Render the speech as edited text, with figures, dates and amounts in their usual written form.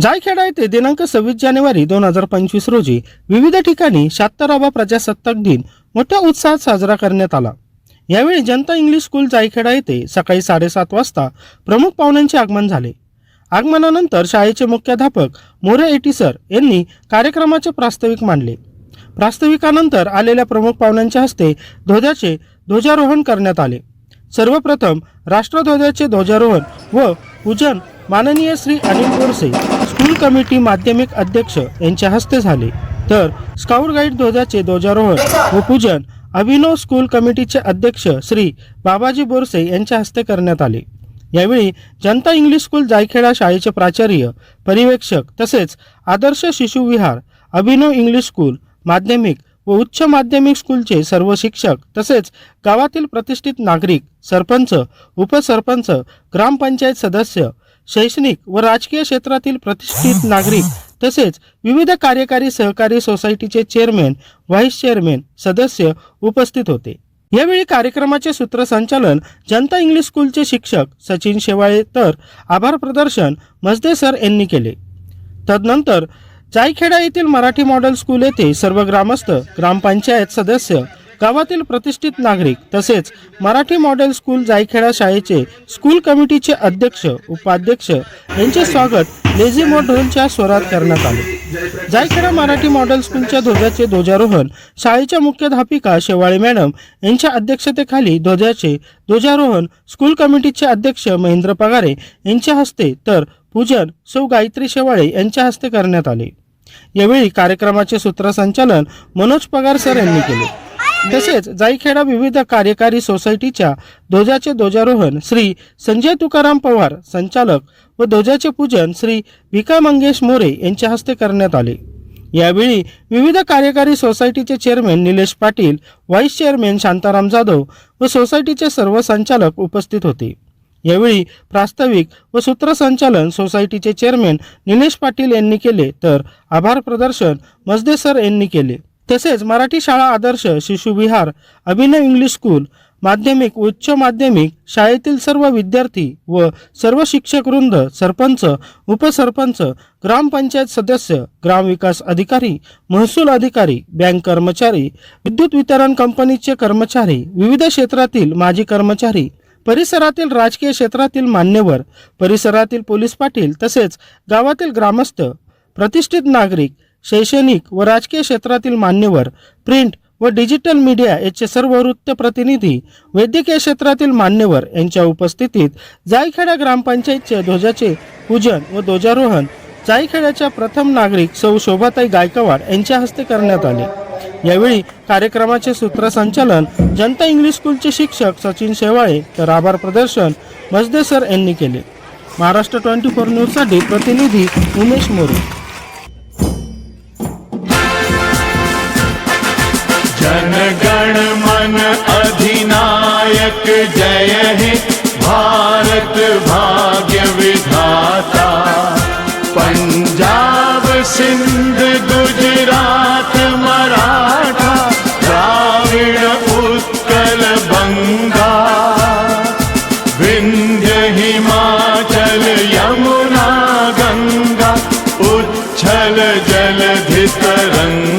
जायखेडा येथे दिनांक 26 जानेवारी 2025 रोजी विविध ठिकाणी 76वा प्रजासत्ताक दिन मोठ्या उत्साहात साजरा करण्यात आला। यावेळी जनता इंग्लिश स्कूल जायखेडा येथे सकाळी 7:30 वाजता प्रमुख पाहुण्यांचे आगमन झाले। आगमनानंतर शाळेचे मुख्याध्यापक मोरे एटी सर यांनी कार्यक्रमाचे प्रास्ताविक मांडले। प्रास्ताविकानंतर आलेल्या प्रमुख पाहुण्यांच्या हस्ते ध्वजाचे ध्वजारोहण करण्यात आले। सर्वप्रथम राष्ट्रध्वजाचे ध्वजारोहण व पूजन माननीय श्री अनिल बोरसे स्कूल कमिटी माध्यमिक अध्यक्ष यांच्या हस्ते झाले, तर स्काउट गाईड ध्वजाचे ध्वजारोहण व पूजन अभिनव स्कूल कमिटीचे अध्यक्ष श्री बाबाजी बोरसे यांच्या हस्ते करण्यात आले। यावेळी जनता इंग्लिश स्कूल जायखेडा शाळेचे प्राचार्य, पर्यवेक्षक तसेच आदर्श शिशु विहार, अभिनव इंग्लिश स्कूल माध्यमिक व उच्च माध्यमिक स्कूलचे सर्व शिक्षक तसेच गावातील प्रतिष्ठित नागरिक, सरपंच, उपसरपंच, ग्रामपंचायत सदस्य, शैक्षणिक व राजकीय क्षेत्रातील प्रतिष्ठित नागरिक तसेच विविध कार्यकारी सहकारी सोसायटीचे चेअरमॅन, व्हाईस चेअरमॅन, सदस्य उपस्थित होते। यावेळी कार्यक्रमाचे सूत्रसंचालन जनता इंग्लिश स्कूलचे शिक्षक सचिन शेवाळे तर आभार प्रदर्शन मजदे सर यांनी केले। तदनंतर जायखेडा येथील मराठी मॉडेल स्कूल येथे सर्व ग्रामस्थ, ग्रामपंचायत सदस्य, गावातील प्रतिष्ठित नागरिक तसेच मराठी मॉडेल स्कूल जायखेडा शाळेचे स्कूल कमिटीचे अध्यक्ष, उपाध्यक्ष यांचे स्वागत लेझिम व ढोलच्या स्वरात करण्यात आले। जायखेडा मराठी मॉडेल स्कूलच्या ध्वजाचे ध्वजारोहण शाळेच्या मुख्याध्यापिका शेवाळे मॅडम यांच्या अध्यक्षतेखाली ध्वजाचे ध्वजारोहण स्कूल कमिटीचे अध्यक्ष महेंद्र पगारे यांच्या हस्ते तर पूजन सौ गायत्री शेवाळे यांच्या हस्ते करण्यात आले। यावेळी कार्यक्रमाचे सूत्रसंचालन मनोज पगार सर यांनी केले। तसेच जायखेडा विविध कार्यकारी सोसायटीच्या ध्वजाचे ध्वजारोहण श्री संजय तुकाराम पवार संचालक व ध्वजाचे पूजन श्री भिका मंगेश मोरे यांच्या हस्ते करण्यात आले। यावेळी विविध कार्यकारी सोसायटीचे chairman Nilesh Patil, vice chairman Shantaram Jadhav व सोसायटीचे सर्व संचालक उपस्थित होते। यावेळी प्रास्ताविक व सूत्रसंचालन सोसायटीचे चेअरमॅन निलेश पाटील यांनी केले, तर आभार प्रदर्शन मजदे सर यांनी केले। तसेच मराठी शाळा आदर्श शिशु विहार, अभिनव इंग्लिश स्कूल माध्यमिक, उच्च माध्यमिक शाळेतील सर्व विद्यार्थी व सर्व शिक्षक वृंद, सरपंच, उपसरपंच, ग्रामपंचायत सदस्य, ग्रामविकास अधिकारी, महसूल अधिकारी, बँक कर्मचारी, विद्युत वितरण कंपनीचे कर्मचारी, विविध क्षेत्रातील माजी कर्मचारी, परिसरातील राजकीय क्षेत्रातील मान्यवर, परिसरातील पोलीस पाटील तसेच गावातील ग्रामस्थ, प्रतिष्ठित नागरिक, शैक्षणिक व राजकीय क्षेत्रातील मान्यवर, प्रिंट व डिजिटल मीडिया याचे सर्व वृत्त प्रतिनिधी, वैद्यकीय क्षेत्रातील मान्यवर यांच्या उपस्थितीत जायखेडा ग्रामपंचायतच्या ध्वजाचे पूजन व ध्वजारोहण जायखेड्याच्या प्रथम नागरिक सौ शोभाताई गायकवाड यांच्या हस्ते करण्यात आले। यावेळी कार्यक्रमाचे सूत्रसंचालन जनता इंग्लिश स्कूलचे शिक्षक सचिन शेवाळे तर आभार प्रदर्शन मजदे सर यांनी केले। महाराष्ट्र 24 न्यूजसाठी प्रतिनिधी उमेश मोरे। जनगण मन अधिनायक जय हे भारत भाग्य विधाता। पंजाब सिंध गुजरात मराठा द्राविड़ उत्कल बंगा। विंध्य हिमाचल यमुना गंगा उच्छल जलधि तरंगा।